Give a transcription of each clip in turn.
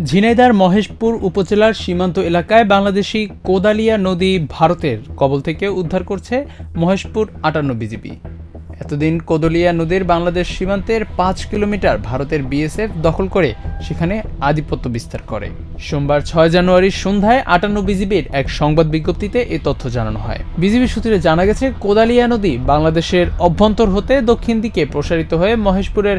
ঝিনাইদহের মহেশপুর উপজেলার সীমান্ত এলাকায় বাংলাদেশি কোদালিয়া নদী ভারতের কবল থেকে উদ্ধার করছে মহেশপুর ৫৮ বিজিবি। এতদিন কোদালিয়া নদীর বাংলাদেশ সীমান্তের ৫ কিলোমিটার ভারতের বিএসএফ দখল করে সেখানে আধিপত্য বিস্তার করে। সোমবার ৬ জানুয়ারি সন্ধ্যায় ৫৮ বিজিবির এক সংবাদ বিজ্ঞপ্তিতে এ তথ্য জানানো হয়। বিজিবি সূত্রে জানা গেছে, কোদালিয়া নদী বাংলাদেশের অভ্যন্তর হতে দক্ষিণ দিকে প্রসারিত হয়ে মহেশপুরের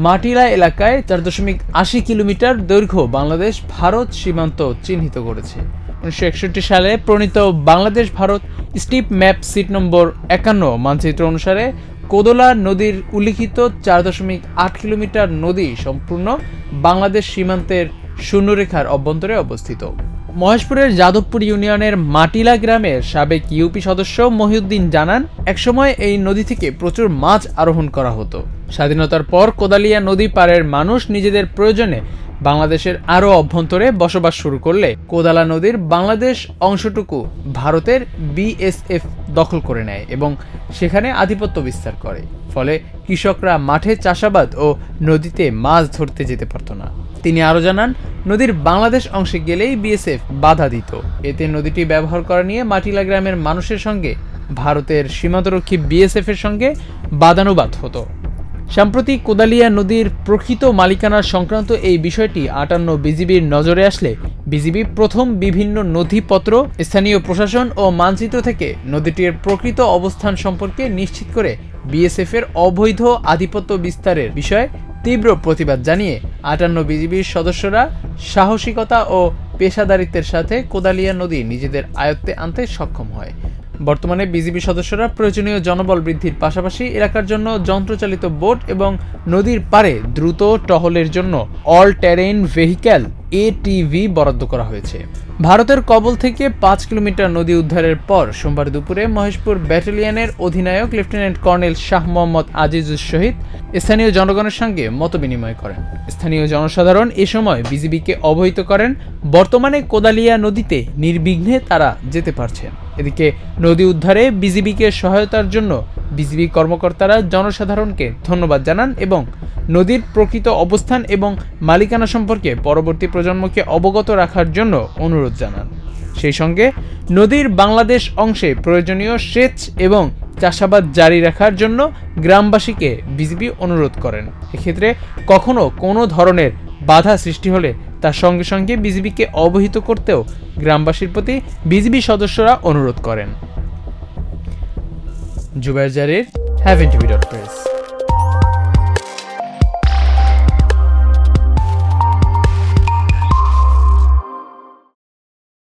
মাটিলা এলাকায় ৪.৮০ কিলোমিটার দৈর্ঘ্য বাংলাদেশ ভারত সীমান্ত চিহ্নিত করেছে। ১৯৬১ সালে প্রণীত Bangladesh Bharat strip map sheet number ৫১ মানচিত্র অনুসারে কোদলা নদীর উল্লিখিত ৪.৮ কিলোমিটার নদী সম্পূর্ণ বাংলাদেশ সীমান্তের শূন্যরেখার অভ্যন্তরে অবস্থিত। মহেশপুরের যাদবপুর ইউনিয়নের মাটিলা গ্রামের সাবেক ইউপি সদস্য মহিউদ্দিন জানান, একসময় এই নদী থেকে প্রচুর মাছ আরোহণ করা হতো। স্বাধীনতার পর কোদালিয়া নদী পাড়ের মানুষ নিজেদের প্রয়োজনে বাংলাদেশের আরও অভ্যন্তরে বসবাস শুরু করলে কোদালা নদীর বাংলাদেশ অংশটুকু ভারতের বিএসএফ দখল করে নেয় এবং সেখানে আধিপত্য বিস্তার করে। ফলে কৃষকরা মাঠে চাষাবাদ ও নদীতে মাছ ধরতে যেতে পারত না। তিনি আরও জানান, নদীর বাংলাদেশ অংশে গেলেই বিএসএফ বাধা দিত। এতে নদীটি ব্যবহার করা নিয়ে মাটিলা গ্রামের মানুষের সঙ্গে ভারতের সীমান্তরক্ষী বিএসএফের সঙ্গে বাদানুবাদ হতো। সাম্প্রতিক কোদালিয়া নদীর প্রকৃত মালিকানা সংক্রান্ত এই বিষয়টি ৫৮ বিজিবির নজরে আসলে বিজিবি প্রথম বিভিন্ন নথিপত্র, স্থানীয় প্রশাসন ও মানচিত্র থেকে নদীটির প্রকৃত অবস্থান সম্পর্কে নিশ্চিত করে বিএসএফের অবৈধ আধিপত্য বিস্তারের বিষয়ে তীব্র প্রতিবাদ জানিয়ে ৫৮ বিজিবির সদস্যরা সাহসিকতা ও পেশাদারিত্বের সাথে কোদালিয়া নদী নিজেদের আয়ত্তে আনতে সক্ষম হয়। বর্তমানে বিজিবি সদস্যরা প্রয়োজনীয় জনবল বৃদ্ধির পাশাপাশি এলাকার জন্য যন্ত্রচালিত বোট এবং নদীর পাড়ে দ্রুত টহলের জন্য অল টেরেইন ভেহিক্যাল এটিভি বরাদ্দ করা হয়েছে। ভারতের কবল থেকে ৫ কিলোমিটার নদী উদ্ধারের পর সোমবার দুপুরে মহেশপুর ব্যাটালিয়নের অধিনায়ক লেফটেন্যান্ট কর্নেল শাহ মোহাম্মদ আজিজুস শহীদ স্থানীয় জনগণের সঙ্গে মতবিনিময় করেন। স্থানীয় জনসাধারণ এ সময় বিজিবিকে অবহিত করেন, বর্তমানে কোদালিয়া নদীতে নির্বিঘ্নে তারা যেতে পারছেন। এদিকে নদী উদ্ধারে বিজিবিকে সহায়তার জন্য বিজিবি কর্মকর্তারা জনসাধারণকে ধন্যবাদ জানান এবং নদীর প্রকৃত অবস্থান এবং মালিকানা সম্পর্কে পরবর্তী প্রজন্মকে অবগত রাখার জন্য অনুরোধ জানান। সেই সঙ্গে নদীর বাংলাদেশ অংশে প্রয়োজনীয় সেচ এবং চাষাবাদ জারি রাখার জন্য গ্রামবাসীকে বিজিবি অনুরোধ করেন। এক্ষেত্রে কখনো কোনো ধরনের বাধা সৃষ্টি হলে তার সঙ্গে সঙ্গে বিজিবিকে অবহিত করতেও গ্রামবাসীর প্রতি বিজিবি সদস্যরা অনুরোধ করেন। জুবায়ের জারির, havenTV.press।